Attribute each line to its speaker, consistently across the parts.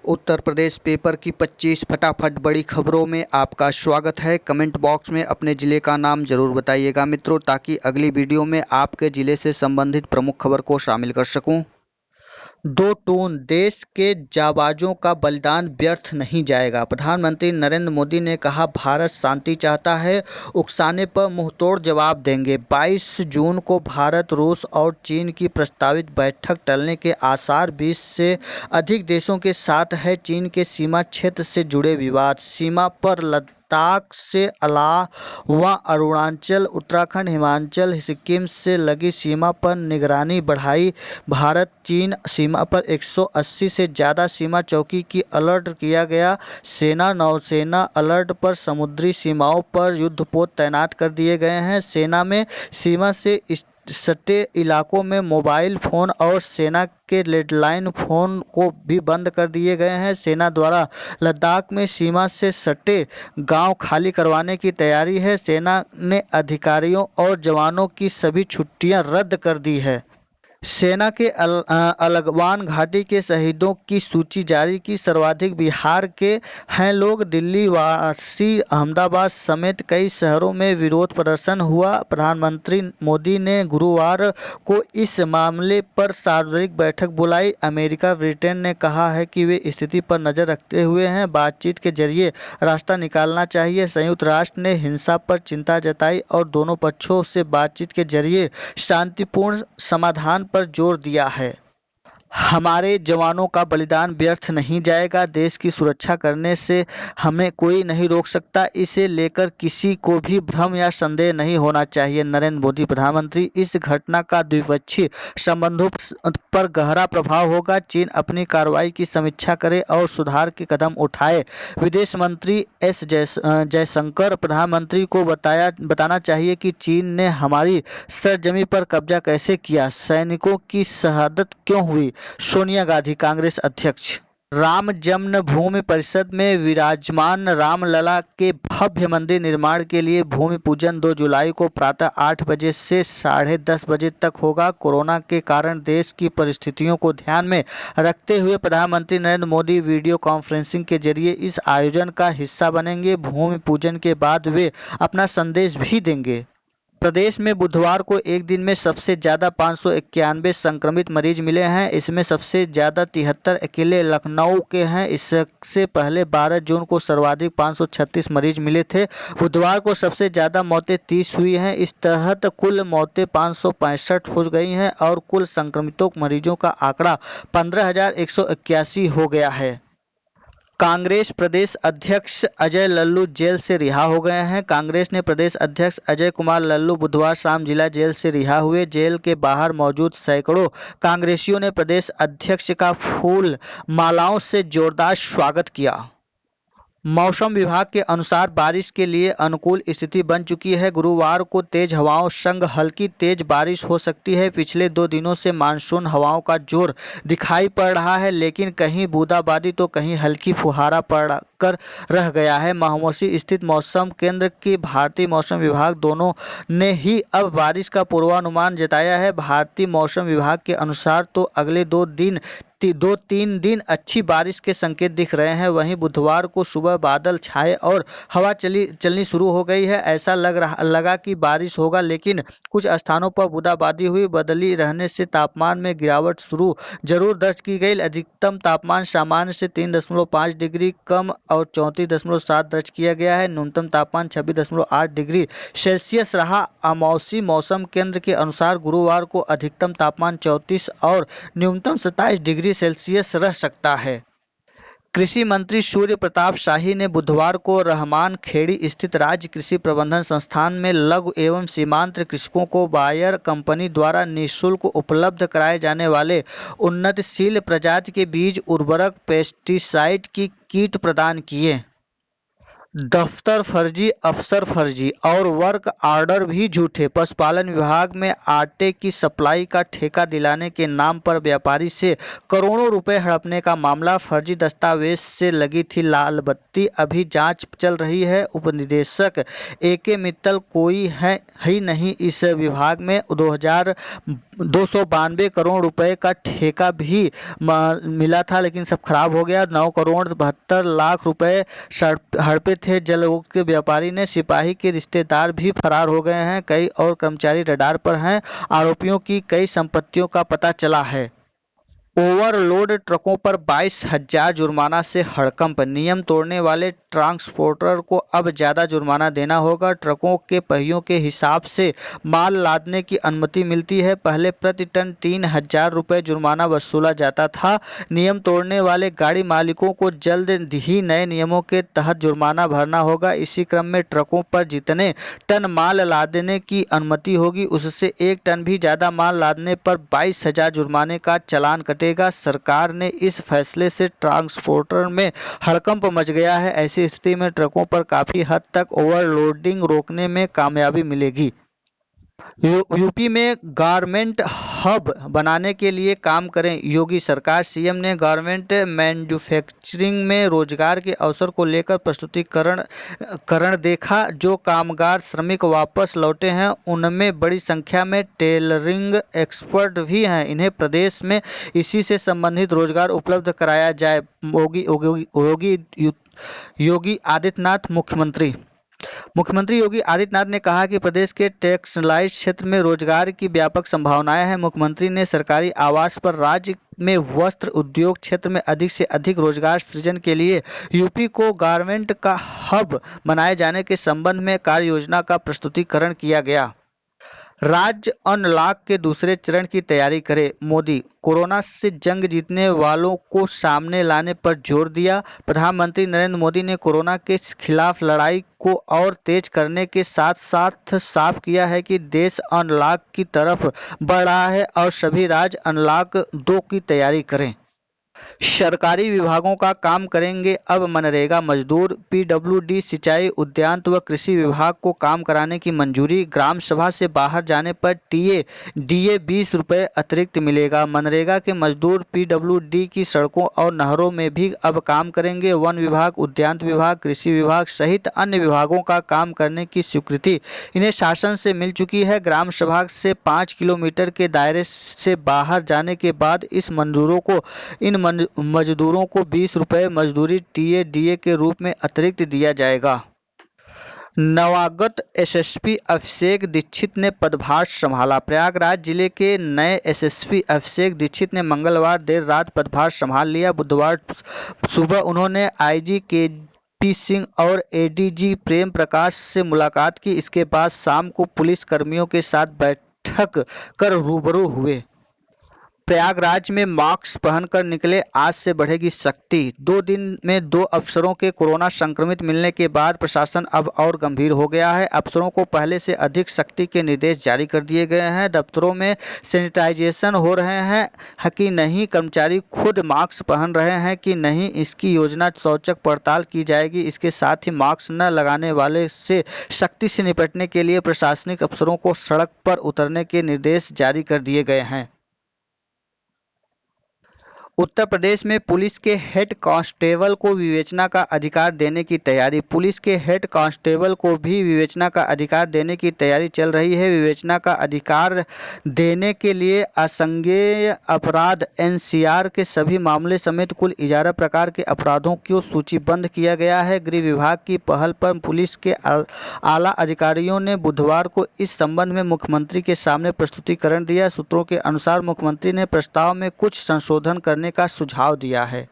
Speaker 1: Uttar Pradesh paper की 25 फटाफट बड़ी खबरों में आपका स्वागत है। कमेंट बॉक्स में अपने ज़िले का नाम ज़रूर बताइएगा मित्रों, ताकि अगली वीडियो में आपके ज़िले से संबंधित प्रमुख खबर को शामिल कर सकूं। दो टून, देश के जाबाजों का बलिदान व्यर्थ नहीं जाएगा। प्रधानमंत्री नरेंद्र मोदी ने कहा, भारत शांति चाहता है, उकसाने पर मुंहतोड़ जवाब देंगे। 22 जून को भारत, रूस और चीन की प्रस्तावित बैठक टलने के आसार। 20 से अधिक देशों के साथ है चीन के सीमा क्षेत्र से जुड़े विवाद। सीमा पर लद्दाख से अलावा अरुणाचल, उत्तराखंड, हिमाचल, सिक्किम से लगी सीमा पर निगरानी बढ़ाई। भारत चीन सीमा पर 180 से ज़्यादा सीमा चौकी की अलर्ट किया गया। सेना नौसेना अलर्ट पर, समुद्री सीमाओं पर युद्धपोत तैनात कर दिए गए हैं। सेना में सीमा से सटे इलाकों में मोबाइल फोन और सेना के लैंडलाइन फोन को भी बंद कर दिए गए हैं। सेना द्वारा लद्दाख में सीमा से सटे गांव खाली करवाने की तैयारी है। सेना ने अधिकारियों और जवानों की सभी छुट्टियां रद्द कर दी है। सेना के अलगवान घाटी के शहीदों की सूची जारी की। सर्वाधिक बिहार के हैं लोग। दिल्ली, वाराणसी, अहमदाबाद समेत कई शहरों में विरोध प्रदर्शन हुआ। प्रधानमंत्री मोदी ने गुरुवार को इस मामले पर सार्वजनिक बैठक बुलाई। अमेरिका, ब्रिटेन ने कहा है कि वे स्थिति पर नजर रखते हुए हैं, बातचीत के जरिए रास्ता निकालना चाहिए। संयुक्त राष्ट्र ने हिंसा पर चिंता जताई और दोनों पक्षों से बातचीत के जरिए शांतिपूर्ण समाधान पर जोर दिया है। हमारे जवानों का बलिदान व्यर्थ नहीं जाएगा। देश की सुरक्षा करने से हमें कोई नहीं रोक सकता। इसे लेकर किसी को भी भ्रम या संदेह नहीं होना चाहिए। नरेंद्र मोदी प्रधानमंत्री, इस घटना का द्विपक्षीय संबंधों पर गहरा प्रभाव होगा। चीन अपनी कार्रवाई की समीक्षा करे और सुधार के कदम उठाए। विदेश मंत्री एस जयशंकर, प्रधानमंत्री को बताना चाहिए कि चीन ने हमारी सरजमी पर कब्जा कैसे किया, सैनिकों की शहादत क्यों हुई। सोनिया गांधी, कांग्रेस अध्यक्ष। राम जन्मभूमि परिषद में विराजमान रामलला के भव्य मंदिर निर्माण के लिए भूमि पूजन 2 जुलाई को प्रातः 8 बजे से 10:30 बजे तक होगा। कोरोना के कारण देश की परिस्थितियों को ध्यान में रखते हुए प्रधानमंत्री नरेंद्र मोदी वीडियो कॉन्फ्रेंसिंग के जरिए इस आयोजन का हिस्सा बनेंगे। भूमि पूजन के बाद वे अपना संदेश भी देंगे। प्रदेश में बुधवार को एक दिन में सबसे ज़्यादा 591 संक्रमित मरीज मिले हैं। इसमें सबसे ज़्यादा 73 अकेले लखनऊ के हैं। इससे पहले 12 जून को सर्वाधिक 536 मरीज मिले थे। बुधवार को सबसे ज़्यादा मौतें 30 हुई हैं। इस तहत कुल मौतें 565 हो गई हैं और कुल संक्रमितों मरीजों का आंकड़ा 15,181 हो गया है। कांग्रेस प्रदेश अध्यक्ष अजय लल्लू जेल से रिहा हो गए हैं। कांग्रेस ने प्रदेश अध्यक्ष अजय कुमार लल्लू बुधवार शाम जिला जेल से रिहा हुए। जेल के बाहर मौजूद सैकड़ों कांग्रेसियों ने प्रदेश अध्यक्ष का फूल मालाओं से जोरदार स्वागत किया। मौसम विभाग के अनुसार बारिश के लिए अनुकूल स्थिति बन चुकी है। गुरुवार को तेज हवाओं संग हल्की तेज बारिश हो सकती है। पिछले 2 दिनों से मानसून हवाओं का जोर दिखाई पड़ रहा है, लेकिन कहीं बूंदाबांदी तो कहीं हल्की फुहारा पड़कर रह गया है। महोसी स्थित मौसम केंद्र की भारतीय मौसम विभाग दोनों ने ही अब बारिश का पूर्वानुमान जताया है। भारतीय मौसम विभाग के अनुसार तो अगले 2-3 दिन अच्छी बारिश के संकेत दिख रहे हैं। वहीं बुधवार को सुबह बादल छाए और हवा चलनी शुरू हो गई है। ऐसा लगा कि बारिश होगा, लेकिन कुछ स्थानों पर बूंदाबांदी हुई। बदली रहने से तापमान में गिरावट जरूर दर्ज की गई। अधिकतम तापमान सामान्य से 3.5 डिग्री कम और 34.7 दर्ज किया गया है। न्यूनतम तापमान 26.8 डिग्री सेल्सियस रहा। अमौसी मौसम केंद्र के अनुसार गुरुवार को अधिकतम तापमान 34 और न्यूनतम 27 डिग्री सेल्सियस रह सकता है। कृषि मंत्री सूर्य प्रताप शाही ने बुधवार को रहमान खेड़ी स्थित राज्य कृषि प्रबंधन संस्थान में लघु एवं सीमांत कृषकों को बायर कंपनी द्वारा निःशुल्क उपलब्ध कराए जाने वाले उन्नतशील प्रजाति के बीज, उर्वरक, पेस्टिसाइड की किट प्रदान किए। दफ्तर फर्जी, अफसर फर्जी और वर्क ऑर्डर भी झूठे। पशुपालन विभाग में आटे की सप्लाई का ठेका दिलाने के नाम पर व्यापारी से करोड़ों रुपए हड़पने का मामला। फर्जी दस्तावेज से लगी थी लाल बत्ती, अभी जांच चल रही है। उपनिदेशक AK मित्तल कोई है ही नहीं इस विभाग में। 292 करोड़ रुपए का ठेका भी मिला था, लेकिन सब खराब हो गया। 9 करोड़ 72 लाख रुपए हड़पे थे। जलयोग के व्यापारी ने सिपाही के रिश्तेदार भी फरार हो गए हैं। कई और कर्मचारी रडार पर हैं। आरोपियों की कई संपत्तियों का पता चला है। ओवरलोड ट्रकों पर 22,000 जुर्माना से हड़कंप। नियम तोड़ने वाले ट्रांसपोर्टर को अब ज्यादा जुर्माना देना होगा। ट्रकों के पहियों के हिसाब से माल लादने की अनुमति मिलती है। पहले प्रति टन 3,000 रुपये जुर्माना वसूला जाता था। नियम तोड़ने वाले गाड़ी मालिकों को जल्द ही नए नियमों के तहत जुर्माना भरना होगा। इसी क्रम में ट्रकों पर जितने टन माल लादने की अनुमति होगी, उससे 1 टन भी ज्यादा माल लादने पर 22,000 जुर्माने का चालान कटेगा। सरकार ने इस फैसले से ट्रांसपोर्टर में हड़कंप मच गया है। ऐसी स्थिति में ट्रकों पर काफी हद तक ओवरलोडिंग रोकने में कामयाबी मिलेगी। यूपी में गारमेंट हब बनाने के लिए काम करें योगी सरकार। सीएम ने गारमेंट मैन्युफैक्चरिंग में रोजगार के अवसर को लेकर प्रस्तुतिकरण देखा। जो कामगार श्रमिक वापस लौटे हैं, उनमें बड़ी संख्या में टेलरिंग एक्सपर्ट भी हैं। इन्हें प्रदेश में इसी से संबंधित रोजगार उपलब्ध कराया जाए। योगी आदित्यनाथ मुख्यमंत्री योगी आदित्यनाथ ने कहा कि प्रदेश के टेक्सटाइल क्षेत्र में रोजगार की व्यापक संभावनाएं हैं। मुख्यमंत्री ने सरकारी आवास पर राज्य में वस्त्र उद्योग क्षेत्र में अधिक से अधिक रोजगार सृजन के लिए यूपी को गारमेंट का हब बनाए जाने के संबंध में कार्य योजना का प्रस्तुतिकरण किया गया। राज्य अनलॉक के दूसरे चरण की तैयारी करे। मोदी कोरोना से जंग जीतने वालों को सामने लाने पर जोर दिया। प्रधानमंत्री नरेंद्र मोदी ने कोरोना के खिलाफ लड़ाई को और तेज करने के साथ साथ साफ किया है कि देश अनलॉक की तरफ बढ़ रहा है और सभी राज्य अनलॉक 2 की तैयारी करें। सरकारी विभागों का काम करेंगे अब मनरेगा मजदूर। PWD, सिंचाई, उद्यान व कृषि विभाग को काम कराने की मंजूरी। ग्राम सभा से बाहर जाने पर DA 20 रुपये अतिरिक्त मिलेगा। मनरेगा के मजदूर PWD की सड़कों और नहरों में भी अब काम करेंगे। वन विभाग, उद्यान विभाग, कृषि विभाग सहित अन्य विभागों का काम करने की स्वीकृति इन्हें शासन से मिल चुकी है। ग्राम सभा से 5 किलोमीटर के दायरे से बाहर जाने के बाद इन मजदूरों को 20 रुपये मजदूरी DA के रूप में अतिरिक्त दिया जाएगा। नवागत SSP अभिषेक दीक्षित ने पदभार संभाला। प्रयागराज जिले के नए SSP अभिषेक दीक्षित ने मंगलवार देर रात पदभार संभाल लिया। बुधवार सुबह उन्होंने IG KP सिंह और ADG प्रेम प्रकाश से मुलाकात की। इसके बाद शाम को पुलिस कर्मियों के साथ बैठक कर रूबरू हुए। प्रयागराज में मास्क पहनकर निकले, आज से बढ़ेगी सख्ती। 2 दिन में 2 अफसरों के कोरोना संक्रमित मिलने के बाद प्रशासन अब और गंभीर हो गया है। अफसरों को पहले से अधिक सख्ती के निर्देश जारी कर दिए गए हैं। दफ्तरों में सैनिटाइजेशन हो रहे हैं कि नहीं, कर्मचारी खुद मास्क पहन रहे हैं कि नहीं, इसकी योजना औचक पड़ताल की जाएगी। इसके साथ ही मास्क न लगाने वाले से सख्ती से निपटने के लिए प्रशासनिक अफसरों को सड़क पर उतरने के निर्देश जारी कर दिए गए हैं। उत्तर प्रदेश में पुलिस के हेड कांस्टेबल को विवेचना का अधिकार देने की तैयारी। पुलिस के हेड कांस्टेबल को भी विवेचना का अधिकार देने की तैयारी चल रही है। विवेचना का अधिकार देने के लिए असंज्ञेय अपराध NCR के सभी मामले समेत कुल 11 प्रकार के अपराधों को सूचीबद्ध किया गया है। गृह विभाग की पहल पर पुलिस के आला अधिकारियों ने बुधवार को इस संबंध में मुख्यमंत्री के सामने प्रस्तुतिकरण दिया। सूत्रों के अनुसार मुख्यमंत्री ने प्रस्ताव में कुछ संशोधन करने का सुझाव दिया है।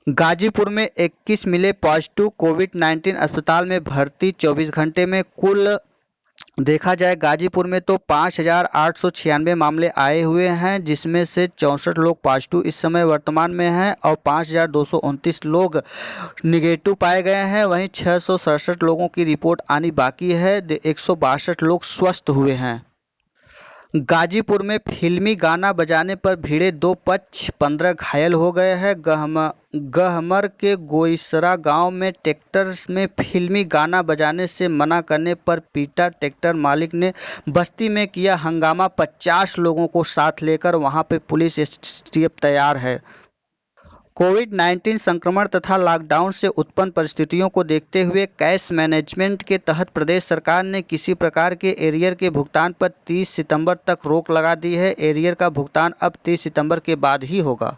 Speaker 1: गाजीपुर में 21 मिले पॉजिटिव। कोविड-19 अस्पताल में भर्ती 24 घंटे में कुल देखा जाए गाजीपुर में तो 5,896 मामले आए हुए हैं, जिसमें से 64 लोग पॉजिटिव इस समय वर्तमान में हैं और 5,229 लोग निगेटिव पाए गए हैं। वहीं 667 लोगों की रिपोर्ट आनी बाकी है। 162 लोग स्वस्थ हुए हैं। गाजीपुर में फिल्मी गाना बजाने पर भिड़े दो पक्ष, 15 घायल हो गए हैं। गहमर के गोइसरा गांव में ट्रैक्टर में फिल्मी गाना बजाने से मना करने पर पीटा ट्रैक्टर मालिक ने बस्ती में किया हंगामा। 50 लोगों को साथ लेकर वहां पे पुलिस एसटीएफ तैयार है। कोविड-19 संक्रमण तथा लॉकडाउन से उत्पन्न परिस्थितियों को देखते हुए कैश मैनेजमेंट के तहत प्रदेश सरकार ने किसी प्रकार के एरियर के भुगतान पर 30 सितंबर तक रोक लगा दी है। एरियर का भुगतान अब 30 सितंबर के बाद ही होगा।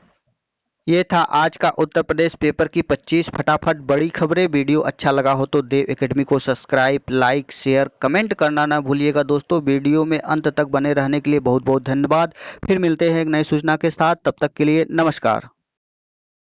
Speaker 1: ये था आज का उत्तर प्रदेश पेपर की 25 फटाफट बड़ी खबरें। वीडियो अच्छा लगा हो तो देव एकेडमी को सब्सक्राइब, लाइक, शेयर, कमेंट करना ना भूलिएगा दोस्तों। वीडियो में अंत तक बने रहने के लिए बहुत बहुत धन्यवाद। फिर मिलते हैं एक नई सूचना के साथ, तब तक के लिए नमस्कार।